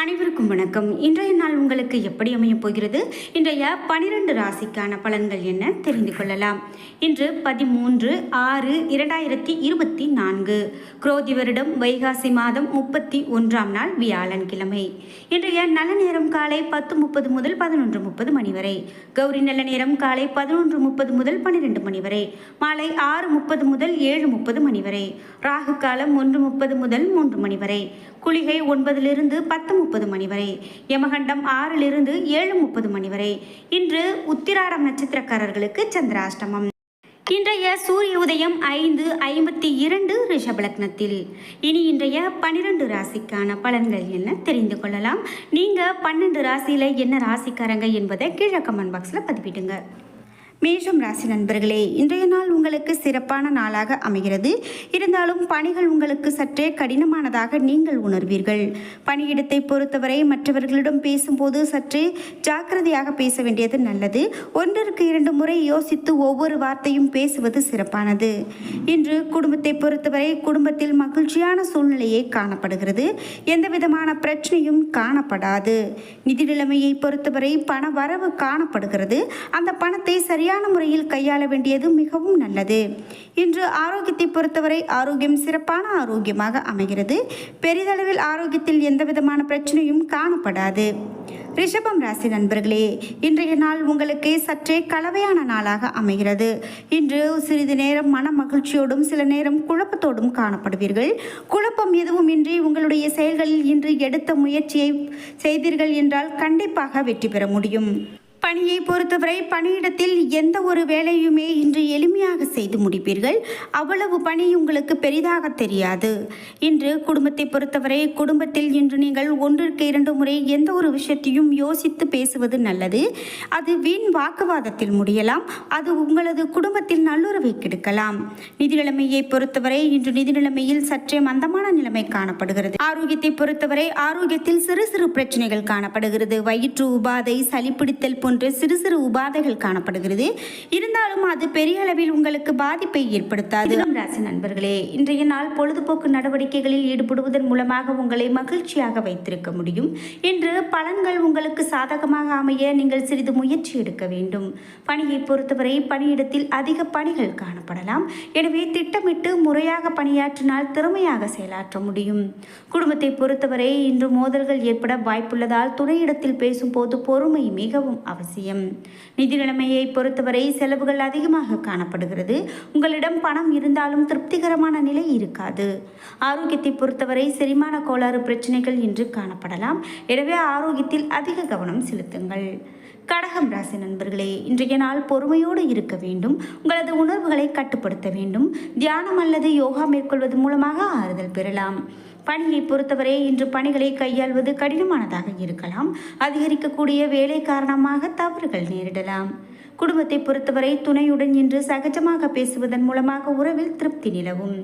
அனைவருக்கும் வணக்கம். இன்றைய நாள் உங்களுக்கு எப்படி அமையப் போகிறது? இன்றைய 12 ராசிக்கான பலன்கள் என்ன தெரிந்து கொள்ளலாம். இன்று 13/6/2024 குரோதி வருடம் வைகாசி மாதம் 31ஆம் நாள் வியாழன்கிழமை. இன்றைய நல்ல நேரம் காலை 10:30 முதல் 11:30 மணி வரை. கௌரி நல்ல நேரம் காலை 11:30 முதல் 12 மணி வரை. மாலை 6:30 முதல் 7:30 மணி வரை. ராகு காலம் 1:30 முதல் 3 மணி வரை. குளிகை 9 10:30 மணி வரை. யமகண்டம் 6 7:30 மணி வரை. இன்று உத்திராடம் நட்சத்திரக்காரர்களுக்கு சந்திராஷ்டமம். இன்றைய சூரிய உதயம் 5:52 ரிஷபலக்னத்தில். இனி இன்றைய 12 ராசிக்கான பலன்கள் என்ன தெரிந்து கொள்ளலாம். நீங்கள் 12 ராசியில் என்ன ராசிக்காரங்க என்பதை கீழே கமெண்ட் பாக்ஸில் பதிவிடுங்க. மேஷம் ராசி நண்பர்களே, இன்றைய நாள் உங்களுக்கு சிறப்பான நாளாக அமைகிறது. இருந்தாலும் பணிகள் உங்களுக்கு சற்றே கடினமானதாக நீங்கள் உணர்வீர்கள். பணியிடத்தை பொறுத்தவரை மற்றவர்களிடம் பேசும்போது சற்றே ஜாக்கிரதையாக பேச வேண்டியது நல்லது. 1-2 முறை யோசித்து ஒவ்வொரு வார்த்தையும் பேசுவது சிறப்பானது. இன்று குடும்பத்தை பொறுத்தவரை குடும்பத்தில் மகிழ்ச்சியான சூழ்நிலையே காணப்படுகிறது. எந்தவிதமான பிரச்சனையும் காணப்படாது. நிதி நிலைமையை பொறுத்தவரை பண வரவு காணப்படுகிறது. அந்த பணத்தை சரியான முறையில் கையாள வேண்டியது மிகவும் நல்லது. இன்று ஆரோக்கியத்தை பொறுத்தவரை ஆரோக்கியம் சிறப்பான ஆரோக்கியமாக அமைகிறது. பெரிதளவில் ஆரோக்கியத்தில் எந்தவிதமான பிரச்சனையும் காணப்படாது. ரிஷபம் ராசி நண்பர்களே, இன்றைய நாள் உங்களுக்கு சற்றே கலவையான நாளாக அமைகிறது. இன்று சிறிது நேரம் மன மகிழ்ச்சியோடும் சில நேரம் குழப்பத்தோடும் காணப்படுவீர்கள். குழப்பம் எதுவும் இன்றி உங்களுடைய செயல்களில் இன்று எடுத்த முயற்சியை செய்தீர்கள் என்றால் கண்டிப்பாக வெற்றி பெற முடியும். பணியை பொறுத்தவரை பணியிடத்தில் எந்த ஒரு வேலையுமே இன்று எளிமையாக செய்து முடிப்பீர்கள். அவ்வளவு பணி உங்களுக்கு பெரிதாக தெரியாது. இன்று குடும்பத்தை பொறுத்தவரை குடும்பத்தில் இன்று நீங்கள் 1-2 முறை எந்த ஒரு விஷயத்தையும் யோசித்து பேசுவது நல்லது. அது வீண் வாக்குவாதத்தில் முடியலாம். அது உங்களது குடும்பத்தில் நல்லுறவை கெடுக்கலாம். நிதி நிலைமையை பொறுத்தவரை இன்று நிதி நிலைமையில் சற்றே மந்தமான நிலைமை காணப்படுகிறது. ஆரோக்கியத்தை பொறுத்தவரை ஆரோக்கியத்தில் சிறு சிறு பிரச்சனைகள் காணப்படுகிறது. வயிற்று உபாதை, சளிப்பிடித்தல் போன்ற சிறு சிறு உபாதைகள் காணப்படுகிறது. இருந்தாலும் அது பெரிய அளவில் உங்களுக்கு பாதிப்பை ஏற்படுத்தாது. ராசி நண்பர்களே, இன்றைய நாள் பொழுதுபோக்கு நடவடிக்கைகளில் ஈடுபடுவதன் மூலமாக உங்களை மகிழ்ச்சியாக வைத்திருக்க முடியும். இன்று பலன்கள் உங்களுக்கு சாதகமாக அமைய நீங்கள் சிறிது முயற்சி எடுக்க வேண்டும். பணியை பொறுத்தவரை பணியிடத்தில் அதிக பணிகள் காணப்படலாம். எனவே திட்டமிட்டு முறையாக பணியாற்றினால் திறமையாக செயலாற்ற முடியும். குடும்பத்தை பொறுத்தவரை இன்று மோதல்கள் ஏற்பட வாய்ப்புள்ளதால் துணையிடத்தில் பேசும்போது பொறுமை மிகவும் அவசியம். நிதி நிலைமையை பொறுத்தவரை செலவுகள் அதிகமாக காணப்படுகிறது. உங்களிடம் பணம் இருந்தாலும் திருப்திகரமான நிலை இருக்காது. ஆரோக்கியத்தை பொறுத்தவரை செரிமான கோளாறு பிரச்சனைகள் இன்று காணப்படலாம். எனவே ஆரோக்கியத்தில் அதிக கவனம் செலுத்துங்கள். கடகம் ராசி நண்பர்களே, இன்றைய நாள் பொறுமையோடு இருக்க வேண்டும். உங்களது உணர்வுகளை கட்டுப்படுத்த வேண்டும். தியானம் அல்லது யோகா மேற்கொள்வது மூலமாக ஆறுதல் பெறலாம். பணியை பொறுத்தவரை இன்று பணிகளை கையாள்வது கடினமானதாக இருக்கலாம். அதிகரிக்கக்கூடிய வேலை காரணமாக தவறுகள் நேரிடலாம். குடும்பத்தை பொறுத்தவரை துணையுடன் இன்று சகஜமாக பேசுவதன் மூலமாக உறவில் திருப்தி நிலவும்.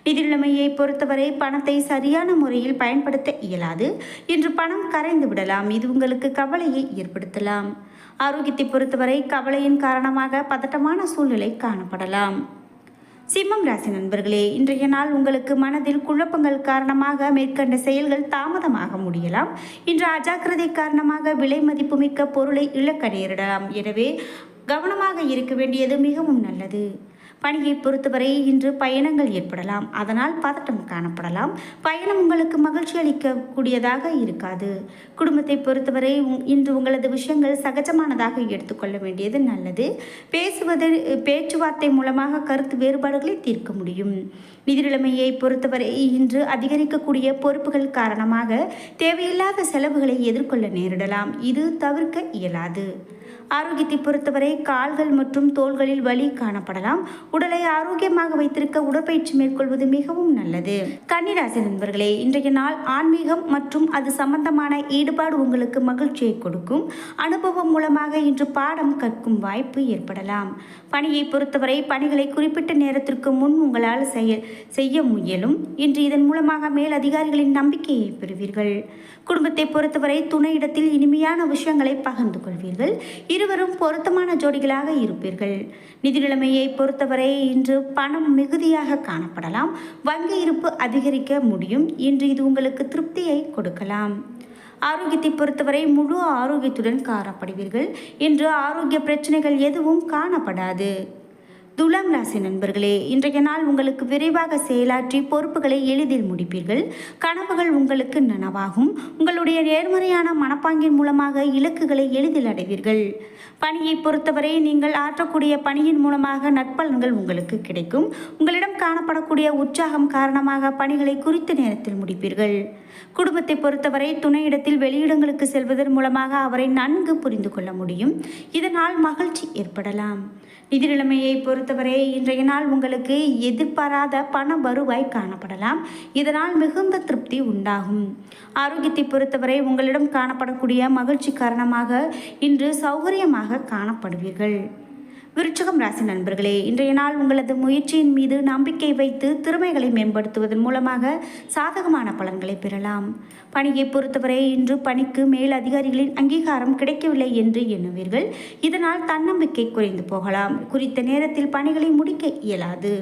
நிதி நிலைமையை பொறுத்தவரை பணத்தை சரியான முறையில் பயன்படுத்த இயலாது. இன்று பணம் கரைந்து விடலாம். இது உங்களுக்கு கவலையை ஏற்படுத்தலாம். ஆரோக்கியத்தை பொறுத்தவரை கவலையின் காரணமாக பதட்டமான சூழ்நிலை காணப்படலாம். சிம்மம் ராசி நண்பர்களே, இன்றைய நாள் உங்களுக்கு மனதில் குழப்பங்கள் காரணமாக மேற்கண்ட செயல்கள் தாமதமாக முடியலாம். இன்று அஜாக்கிரதை காரணமாக விலை மதிப்புமிக்க பொருளை இழக்க நேரிடலாம். எனவே கவனமாக இருக்க வேண்டியது மிகவும் நல்லது. பணியை பொறுத்தவரை இன்று பயணங்கள் ஏற்படலாம். அதனால் பதட்டம் காணப்படலாம். பயணம் உங்களுக்கு மகிழ்ச்சி அளிக்கக்கூடியதாக இருக்காது. குடும்பத்தை பொறுத்தவரை இன்று உங்களது விஷயங்கள் சகஜமானதாக எடுத்துக்கொள்ள வேண்டியது நல்லது. பேச்சுவார்த்தை மூலமாக கருத்து வேறுபாடுகளை தீர்க்க முடியும். நிதி நிலைமையை பொறுத்தவரை இன்று அதிகரிக்கக்கூடிய பொறுப்புகள் காரணமாக தேவையில்லாத செலவுகளை எதிர்கொள்ள நேரிடலாம். இது தவிர்க்க இயலாது. ஆரோக்கியத்தை பொறுத்தவரை கால்கள் மற்றும் தோள்களில் வலி காணப்படலாம். உடலை ஆரோக்கியமாக வைத்திருக்க உடற்பயிற்சி மேற்கொள்வது மிகவும் நல்லது. கன்னிராசி நண்பர்களே, இன்றைய நாள் ஆன்மீகம் மற்றும் அது சம்பந்தமான ஈடுபாடு உங்களுக்கு மகிழ்ச்சியை கொடுக்கும். அனுபவம் மூலமாக இன்று பாடம் கற்கும் வாய்ப்பு ஏற்படலாம். பணியை பொறுத்தவரை பணிகளை குறிப்பிட்ட நேரத்திற்கு முன் உங்களால் செய்ய முயலும். இன்று இதன் மூலமாக மேல் அதிகாரிகளின் நம்பிக்கையை பெறுவீர்கள். குடும்பத்தை பொறுத்தவரை துணையிடத்தில் இனிமையான விஷயங்களை பகிர்ந்து கொள்வீர்கள். இருவரும் பொருத்தமான ஜோடிகளாக இருப்பீர்கள். நிதி நிலைமையை பொறுத்தவரை இன்று பணம் மிகுதியாக காணப்படலாம். வங்கி இருப்பு அதிகரிக்க முடியும். இன்று இது உங்களுக்கு திருப்தியை கொடுக்கலாம். ஆரோக்கியத்தை பொறுத்தவரை முழு ஆரோக்கியத்துடன் காணப்படுவீர்கள். இன்று ஆரோக்கிய பிரச்சனைகள் எதுவும் காணப்படாது. துலாம் ராசி நண்பர்களே, இன்றைய நாள் உங்களுக்கு விரைவாக செயலாற்றி பொறுப்புகளை எளிதில் முடிப்பீர்கள். கனவுகள் உங்களுக்கு நனவாகும். உங்களுடைய நேர்மறையான மனப்பாங்கின் மூலமாக இலக்குகளை எளிதில் அடைவீர்கள். பணியை பொறுத்தவரை நீங்கள் ஆற்றக்கூடிய பணியின் மூலமாக நற்பலன்கள் உங்களுக்கு கிடைக்கும். உங்களிடம் காணப்படக்கூடிய உற்சாகம் காரணமாக பணிகளை குறித்த நேரத்தில் முடிப்பீர்கள். குடும்பத்தை பொறுத்தவரை துணையிடத்தில் வெளியிடங்களுக்கு செல்வதன் மூலமாக அவரை நன்கு புரிந்து கொள்ள முடியும். இதனால் மகிழ்ச்சி ஏற்படலாம். நிதி நிலைமையை பொறுத்தவரை இன்றைய நாள் உங்களுக்கு எதிர்பாராத பண வருவாய் காணப்படலாம். இதனால் மிகுந்த திருப்தி உண்டாகும். ஆரோக்கியத்தை பொறுத்தவரை உங்களிடம் காணப்படக்கூடிய மகிழ்ச்சி காரணமாக இன்று சௌகரியமாக காணப்படுவீர்கள். விருச்சிகம் ராசி நண்பர்களே, இன்றைய நாள் உங்களது முயற்சியின் மீது நம்பிக்கை வைத்து திறமைகளை மேம்படுத்துவதன் மூலமாக சாதகமான பலன்களை பெறலாம். பணியை பொறுத்தவரை இன்று பணிக்கு மேல் அதிகாரிகளின் அங்கீகாரம் கிடைக்கவில்லை என்று எண்ணுவீர்கள். இதனால் தன்னம்பிக்கை குறைந்து போகலாம். குறித்த நேரத்தில் பணிகளை முடிக்க இயலாது.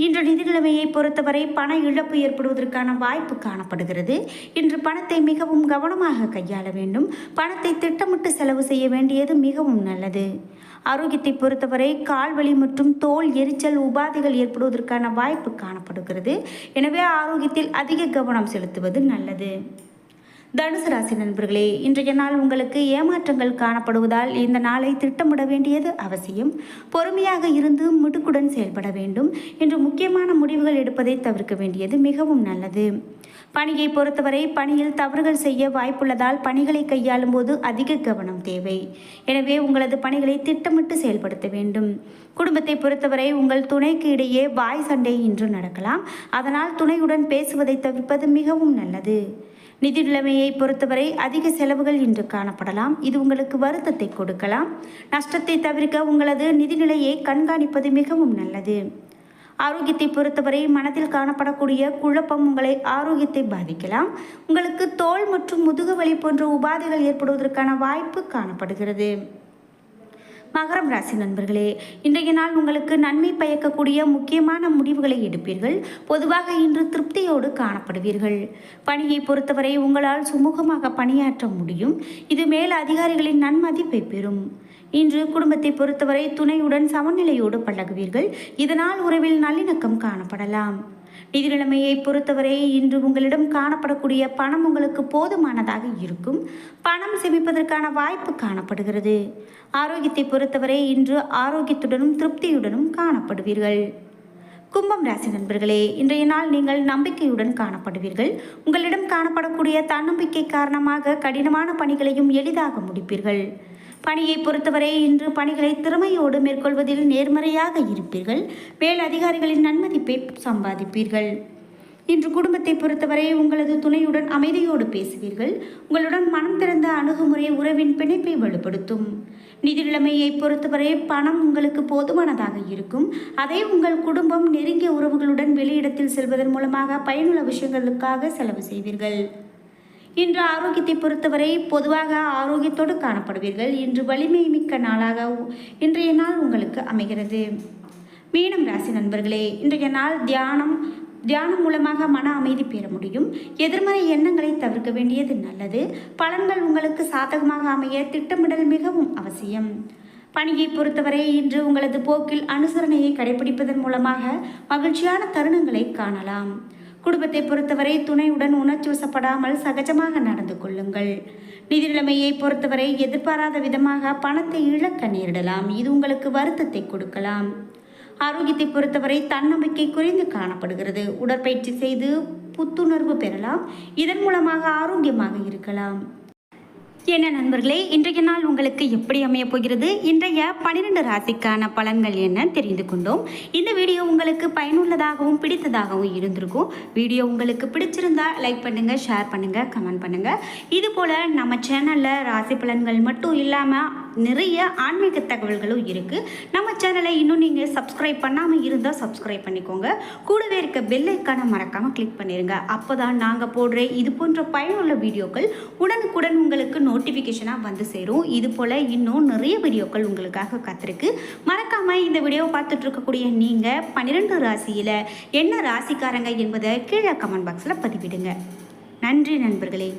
இன்று நிதி நிலைமையை பொறுத்தவரை பண இழப்பு ஏற்படுவதற்கான வாய்ப்பு காணப்படுகிறது. இன்று பணத்தை மிகவும் கவனமாக கையாள வேண்டும். பணத்தை திட்டமிட்டு செலவு செய்ய வேண்டியது மிகவும் நல்லது. ஆரோக்கியத்தை பொறுத்தவரை கால்வலி மற்றும் தோல் எரிச்சல் உபாதைகள் ஏற்படுவதற்கான வாய்ப்பு காணப்படுகிறது. எனவே ஆரோக்கியத்தில் அதிக கவனம் செலுத்துவது நல்லது. தனுசு ராசி நண்பர்களே, இன்றைய நாள் உங்களுக்கு ஏமாற்றங்கள் காணப்படுவதால் இந்த நாளை திட்டமிட வேண்டியது அவசியம். பொறுமையாக இருந்து மிடுக்குடன் செயல்பட வேண்டும். இன்று முக்கியமான முடிவுகள் எடுப்பதை தவிர்க்க வேண்டியது மிகவும் நல்லது. பணியை பொறுத்தவரை பணியில் தவறுகள் செய்ய வாய்ப்புள்ளதால் பணிகளை கையாளும் போது அதிக கவனம் தேவை. எனவே உங்களது பணிகளை திட்டமிட்டு செயல்படுத்த வேண்டும். குடும்பத்தை பொறுத்தவரை உங்கள் துணைக்கு இடையே வாய் சண்டை இன்று நடக்கலாம். அதனால் துணையுடன் பேசுவதை தவிர்ப்பது மிகவும் நல்லது. நிதி நிலைமையை பொறுத்தவரை அதிக செலவுகள் இன்று காணப்படலாம். இது உங்களுக்கு வருத்தத்தை கொடுக்கலாம். நஷ்டத்தை தவிர்க்க உங்களது நிதிநிலையை கண்காணிப்பது மிகவும் நல்லது. ஆரோக்கியத்தை பொறுத்தவரை மனதில் காணப்படக்கூடிய குழப்பம் உங்களை ஆரோக்கியத்தை பாதிக்கலாம். உங்களுக்கு தோல் மற்றும் முதுகு வலி போன்ற உபாதைகள் ஏற்படுவதற்கான வாய்ப்பு காணப்படுகிறது. மகரம் ராசி நண்பர்களே, இன்றைய நாள் உங்களுக்கு நன்மை பயக்கக்கூடிய முக்கியமான முடிவுகளை எடுப்பீர்கள். பொதுவாக இன்று திருப்தியோடு காணப்படுவீர்கள். பணியை பொறுத்தவரை உங்களால் சுமூகமாக பணியாற்ற முடியும். இது மேல் அதிகாரிகளின் நன்மதிப்பை பெறும். இன்று குடும்பத்தை பொறுத்தவரை துணையுடன் சமநிலையோடு பழகுவீர்கள். இதனால் உறவில் நல்லிணக்கம் காணப்படலாம். நிதி நிலைமையை பொறுத்தவரை இன்று உங்களிடம் காணப்படக்கூடிய பணம் உங்களுக்கு போதுமானதாக இருக்கும். பணம் சேமிப்பதற்கான வாய்ப்பு காணப்படுகிறது. ஆரோக்கியத்தை பொறுத்தவரை இன்று ஆரோக்கியத்துடனும் திருப்தியுடனும் காணப்படுவீர்கள். கும்பம் ராசி நண்பர்களே, இன்றைய நாள் நீங்கள் நம்பிக்கையுடன் காணப்படுவீர்கள். உங்களிடம் காணப்படக்கூடிய தன்னம்பிக்கை காரணமாக கடினமான பணிகளையும் எளிதாக முடிப்பீர்கள். பணியை பொறுத்தவரை இன்று பணிகளை திறமையோடு மேற்கொள்வதில் நேர்மறையாக இருப்பீர்கள். மேல் அதிகாரிகளின் நன்மதிப்பை சம்பாதிப்பீர்கள். இன்று குடும்பத்தை பொறுத்தவரை உங்களது துணையுடன் அமைதியோடு பேசுவீர்கள். உங்களுடன் மனம் திறந்த அணுகுமுறை உறவின் பிணைப்பை வலுப்படுத்தும். நிதி நிலைமையை பொறுத்தவரை பணம் உங்களுக்கு போதுமானதாக இருக்கும். அதை உங்கள் குடும்பம் நெருங்கிய உறவுகளுடன் வெளியிடத்தில் செல்வதன் மூலமாக பயனுள்ள விஷயங்களுக்காக செலவு செய்வீர்கள். இன்று ஆரோக்கியத்தை பொறுத்தவரை பொதுவாக ஆரோக்கியத்தோடு காணப்படுவீர்கள். இன்று வலிமை மிக்க நாளாக இன்றைய நாள் உங்களுக்கு அமைகிறது. மீனம் ராசி நண்பர்களே, இன்றைய நாள் தியானம் மூலமாக மன அமைதி பெற முடியும். எதிர்மறை எண்ணங்களை தவிர்க்க வேண்டியது நல்லது. பலன்கள் உங்களுக்கு சாதகமாக அமைய திட்டமிடல் மிகவும் அவசியம். பணியை பொறுத்தவரை இன்று உங்களது போக்கில் அனுசரணையை கடைபிடிப்பதன் மூலமாக மகிழ்ச்சியான தருணங்களை காணலாம். குடும்பத்தை பொறுத்தவரை துணையுடன் உணர்ச்சி வசப்படாமல் சகஜமாக நடந்து கொள்ளுங்கள். நிதி நிலைமையை பொறுத்தவரை எதிர்பாராத விதமாக பணத்தை இழக்க நேரிடலாம். இது உங்களுக்கு வருத்தத்தை கொடுக்கலாம். ஆரோக்கியத்தை பொறுத்தவரை தன்னம்பிக்கை குறைந்து காணப்படுகிறது. உடற்பயிற்சி செய்து புத்துணர்வு பெறலாம். இதன் மூலமாக ஆரோக்கியமாக இருக்கலாம். என்ன நண்பர்களே, இன்றைய நாள் உங்களுக்கு எப்படி அமைய போகிறது? இன்றைய 12 ராசிக்கான பலன்கள் என்ன தெரிந்து கொண்டோம். இந்த வீடியோ உங்களுக்கு பயனுள்ளதாகவும் பிடித்ததாகவும் இருந்திருக்கும். வீடியோ உங்களுக்கு பிடிச்சிருந்தா லைக் பண்ணுங்கள், ஷேர் பண்ணுங்கள், கமெண்ட் பண்ணுங்கள். இது போல் நம்ம சேனலில் ராசி பலன்கள் மட்டும் இல்லாமல் நிறைய ஆன்மீக தகவல்களும் இருக்குது. நம்ம சேனலை இன்னும் நீங்கள் சப்ஸ்கிரைப் பண்ணாமல் இருந்தால் சப்ஸ்கிரைப் பண்ணிக்கோங்க. கூடவே இருக்க பெல் ஐக்கானை மறக்காமல் கிளிக் பண்ணிடுங்க. அப்போ தான் நாங்கள் போடுற இது போன்ற பயனுள்ள வீடியோக்கள் உடனுக்குடன் உங்களுக்கு நோட்டிஃபிகேஷனாக வந்து சேரும். இது போல் இன்னும் நிறைய வீடியோக்கள் உங்களுக்காக காத்திருக்கு. மறக்காமல் இந்த வீடியோவை பார்த்துட்டு இருக்கக்கூடிய நீங்கள் 12 ராசியில் என்ன ராசிக்காரங்க என்பதை கீழே கமெண்ட் பாக்ஸில் பதிவிடுங்க. நன்றி நண்பர்களே.